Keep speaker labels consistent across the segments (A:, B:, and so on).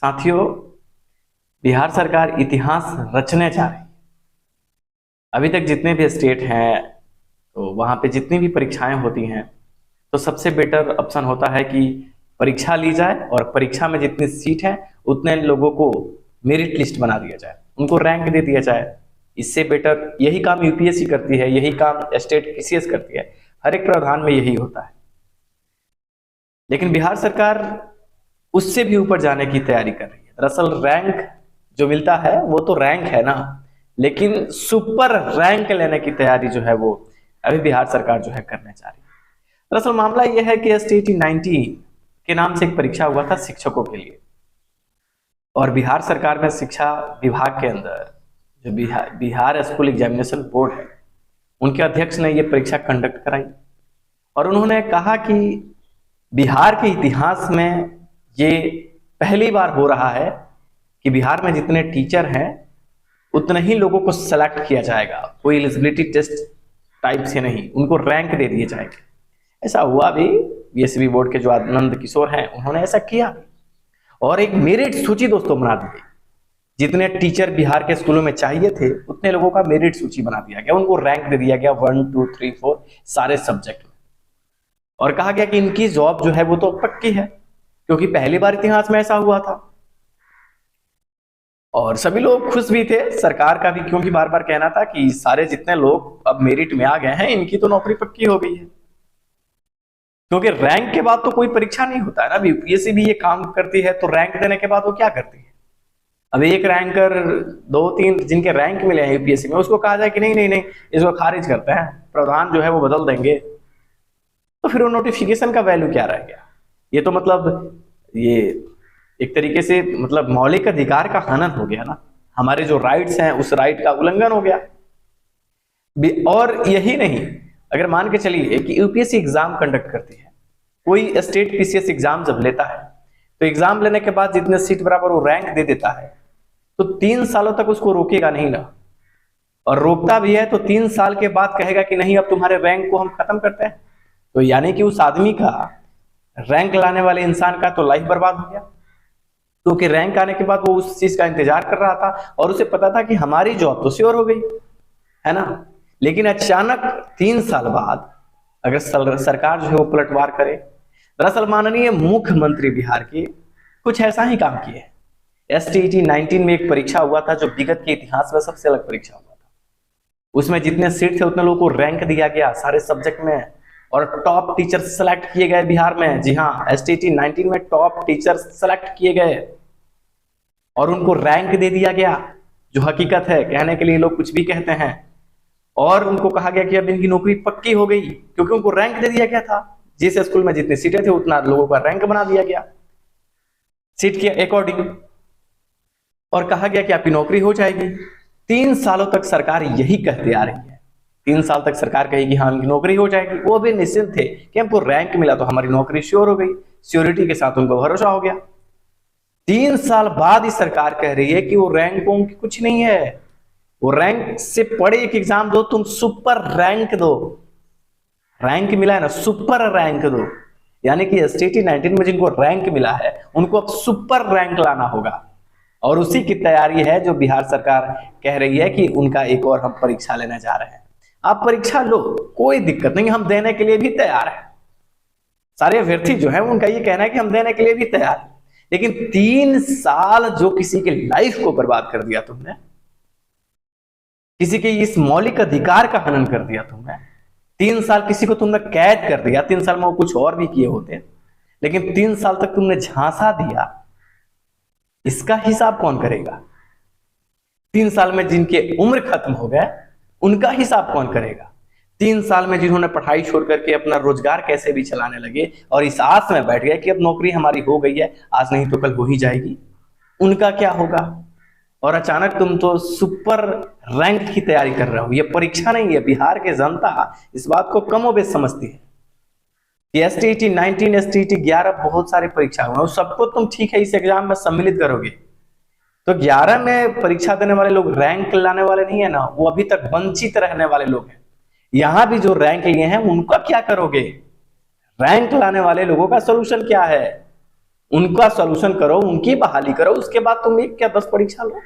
A: साथियों, बिहार सरकार इतिहास रचने जा रही है। अभी तक जितने भी स्टेट हैं तो वहाँ पे जितनी भी परीक्षाएं होती हैं तो सबसे बेटर ऑप्शन होता है कि परीक्षा ली जाए और परीक्षा में जितनी सीट है उतने लोगों को मेरिट लिस्ट बना दिया जाए, उनको रैंक दे दिया जाए। इससे बेटर यही काम यूपीएससी करती है, यही काम स्टेट पीसीएस करती है, हर एक प्रावधान में यही होता है। लेकिन बिहार सरकार उससे भी ऊपर जाने की तैयारी कर रही है। दरअसल रैंक जो मिलता है वो तो रैंक है ना, लेकिन सुपर रैंक लेने की तैयारी जो है वो अभी बिहार सरकार जो है करने जा रही है। दरअसल मामला यह है कि एसटीईटी 90 के नाम से एक परीक्षा हुआ था शिक्षकों के लिए, और बिहार सरकार में शिक्षा विभाग के अंदर जो बिहार स्कूल एग्जामिनेशन बोर्ड है, उनके अध्यक्ष ने ये परीक्षा कंडक्ट कराई और उन्होंने कहा कि बिहार के इतिहास में ये पहली बार हो रहा है कि बिहार में जितने टीचर हैं उतने ही लोगों को सेलेक्ट किया जाएगा, कोई एलिजिबिलिटी टेस्ट टाइप से नहीं, उनको रैंक दे दिए जाएंगे। ऐसा हुआ भी, बीएसबी बोर्ड के जो आनंद किशोर हैं उन्होंने ऐसा किया और एक मेरिट सूची दोस्तों बना दी गई। जितने टीचर बिहार के स्कूलों में चाहिए थे उतने लोगों का मेरिट सूची बना दिया गया, उनको रैंक दे दिया गया 1 2 3 4 सारे सब्जेक्ट में, और कहा गया कि इनकी जॉब जो है वो तो पक्की है क्योंकि पहली बार इतिहास में ऐसा हुआ था। और सभी लोग खुश भी थे, सरकार का भी, क्योंकि बार बार कहना था कि सारे जितने लोग अब मेरिट में आ गए हैं इनकी तो नौकरी पक्की हो गई है, क्योंकि रैंक के बाद तो कोई परीक्षा नहीं होता है ना। यूपीएससी भी ये काम करती है तो रैंक देने के बाद वो क्या करती है? अब एक रैंकर 2-3 जिनके रैंक मिले हैं यूपीएससी में, उसको कहा जाए कि नहीं नहीं नहीं इसको खारिज करते हैं, प्रावधान जो है वो बदल देंगे, तो फिर वो नोटिफिकेशन का वैल्यू क्या रह गया? ये तो मतलब ये एक तरीके से मतलब मौलिक अधिकार का हनन हो गया ना, हमारे जो राइट्स हैं उस राइट का उल्लंघन हो गया। और यही नहीं, अगर मान के चलिए कि यूपीएससी एग्जाम कंडक्ट करती है, कोई स्टेट पीसीएस एग्जाम जब लेता है तो एग्जाम लेने के बाद जितने सीट बराबर वो रैंक दे देता है तो 3 सालों तक उसको रोकेगा नहीं ना, और रोकता भी है तो 3 साल के बाद कहेगा कि नहीं अब तुम्हारे रैंक को हम खत्म करते हैं। तो यानी कि उस आदमी का, रैंक लाने वाले इंसान का तो लाइफ बर्बाद हो गया, क्योंकि रैंक आने के बाद वो उस चीज का इंतजार कर रहा था और उसे पता था कि हमारी जॉब तो श्योर हो गई है ना। लेकिन अचानक 3 साल बाद अगर सरकार जो है वो पलटवार करे। दरअसल माननीय मुख्यमंत्री बिहार के कुछ ऐसा ही काम किए। एसटीईटी 19 में एक परीक्षा हुआ था जो विगत के इतिहास में सबसे अलग परीक्षा हुआ था। उसमें जितने सीट थे उतने लोगों को रैंक दिया गया सारे सब्जेक्ट में, और टॉप टीचर सेलेक्ट किए गए बिहार में। जी हाँ, एसटीईटी 19 में टॉप टीचर सेलेक्ट किए गए और उनको रैंक दे दिया गया, जो हकीकत है, कहने के लिए लोग कुछ भी कहते हैं। और उनको कहा गया कि अब इनकी नौकरी पक्की हो गई क्योंकि उनको रैंक दे दिया गया था। जिस स्कूल में जितनी सीटें थी उतना लोगों का रैंक बना दिया गया सीट के अकॉर्डिंग, और कहा गया कि आपकी नौकरी हो जाएगी। 3 सालों तक सरकार यही कहती आ रही है, 3 साल तक सरकार कहेगी हाँ उनकी नौकरी हो जाएगी। वो भी निश्चिंत थे कि हमको रैंक मिला तो हमारी नौकरी श्योर हो गई, श्योरिटी के साथ उनको भरोसा हो गया। 3 साल बाद ही सरकार कह रही है कि वो रैंक की कुछ नहीं है, वो रैंक से पढ़े एक एग्जाम दो, तुम सुपर रैंक दो। रैंक मिला है ना, सुपर रैंक दो, यानी कि एसटीईटी 19 में जिनको रैंक मिला है उनको अब सुपर रैंक लाना होगा, और उसी की तैयारी है जो बिहार सरकार कह रही है कि उनका एक और हम परीक्षा लेने जा रहे हैं। आप परीक्षा लो, कोई दिक्कत नहीं, हम देने के लिए भी तैयार हैं। सारे अभ्यर्थी जो है उनका ये कहना है कि हम देने के लिए भी तैयार हैं। लेकिन 3 साल जो किसी के लाइफ को बर्बाद कर दिया तुमने, किसी के इस मौलिक अधिकार का हनन कर दिया तुमने, 3 साल किसी को तुमने कैद कर दिया। 3 साल में वो कुछ और भी किए होते, लेकिन 3 साल तक तुमने झांसा दिया, इसका हिसाब कौन करेगा? 3 साल में जिनके उम्र खत्म हो गए उनका हिसाब कौन करेगा? 3 साल में जिन्होंने पढ़ाई छोड़ करके अपना रोजगार कैसे भी चलाने लगे और इस आस में बैठ गए कि अब नौकरी हमारी हो गई है, आज नहीं तो कल हो ही जाएगी, उनका क्या होगा? और अचानक तुम तो सुपर रैंक की तैयारी कर रहे हो। ये परीक्षा नहीं है, बिहार की जनता इस बात को कमोबेश समझती है कि एसटीईटी 19, एसटीईटी 11 बहुत सारी परीक्षा हुए, सबको तुम ठीक है इस एग्जाम में सम्मिलित करोगे, तो 11 में परीक्षा देने वाले लोग रैंक लाने वाले नहीं है ना, वो अभी तक वंचित रहने वाले लोग हैं। यहां भी जो रैंक लिए हैं उनका क्या करोगे? रैंक लाने वाले लोगों का सोल्यूशन क्या है? उनका सॉल्यूशन करो, उनकी बहाली करो, उसके बाद तुम एक क्या 10 परीक्षा लो।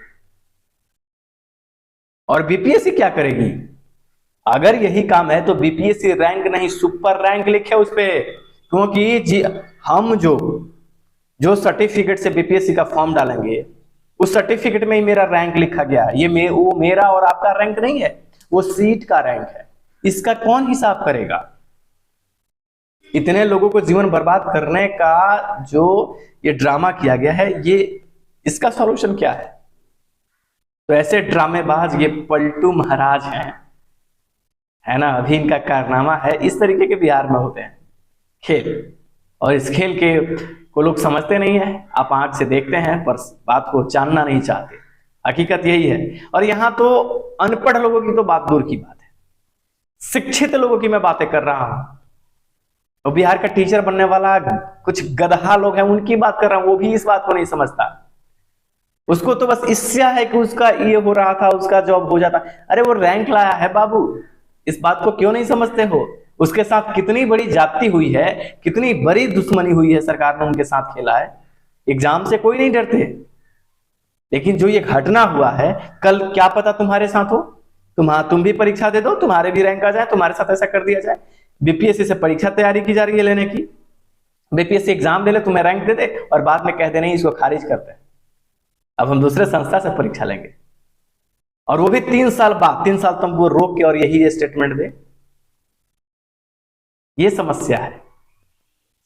A: और बीपीएससी क्या करेगी? अगर यही काम है तो बीपीएससी रैंक नहीं सुपर रैंक लिखे उस पे, क्योंकि जी हम जो सर्टिफिकेट से बीपीएससी का फॉर्म डालेंगे उस सर्टिफिकेट में ही मेरा रैंक लिखा गया है। ये वो मेरा और आपका रैंक नहीं है, वो सीट का रैंक है। इसका कौन हिसाब करेगा? इतने लोगों को जीवन बर्बाद करने का जो ये ड्रामा किया गया है, ये इसका सॉल्यूशन क्या है? तो ऐसे ड्रामेबाज ये पलटू महाराज हैं, है ना, अभी इनका कारनामा है। इस तरीके के बिहार में होते हैं खेल, और इस खेल के को लोग समझते नहीं है। आप आंख से देखते हैं पर बात को जानना नहीं चाहते। हकीकत यही है। और यहां तो अनपढ़ लोगों की तो बात दूर की बात है, शिक्षित लोगों की मैं बातें कर रहा हूं। तो बिहार का टीचर बनने वाला कुछ गधा लोग हैं, उनकी बात कर रहा हूं। वो भी इस बात को नहीं समझता। उसको तो बस इससे है कि उसका ये हो रहा था, उसका जॉब हो जाता। अरे वो रैंक लाया है बाबू, इस बात को क्यों नहीं समझते हो? उसके साथ कितनी बड़ी जाति हुई है, कितनी बड़ी दुश्मनी हुई है, सरकार ने उनके साथ खेला है। एग्जाम से कोई नहीं डरते, लेकिन जो ये घटना हुआ है, कल क्या पता तुम्हारे साथ हो। तुम भी परीक्षा दे दो, तुम्हारे भी रैंक आ जाए, तुम्हारे साथ ऐसा कर दिया जाए। बीपीएससी से परीक्षा तैयारी की जा रही है लेने की, बीपीएससी एग्जाम ले ले, तुम्हें रैंक दे दे और बाद में कह दे नहीं इसको खारिज करते हैं, अब हम दूसरे संस्था से परीक्षा लेंगे। और वो भी 3 साल बाद, 3 साल तुमको रोक के और यही स्टेटमेंट दे। ये समस्या है,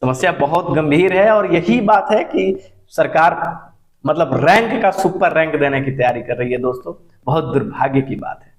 A: समस्या बहुत गंभीर है। और यही बात है कि सरकार मतलब रैंक का सुपर रैंक देने की तैयारी कर रही है दोस्तों। बहुत दुर्भाग्य की बात है।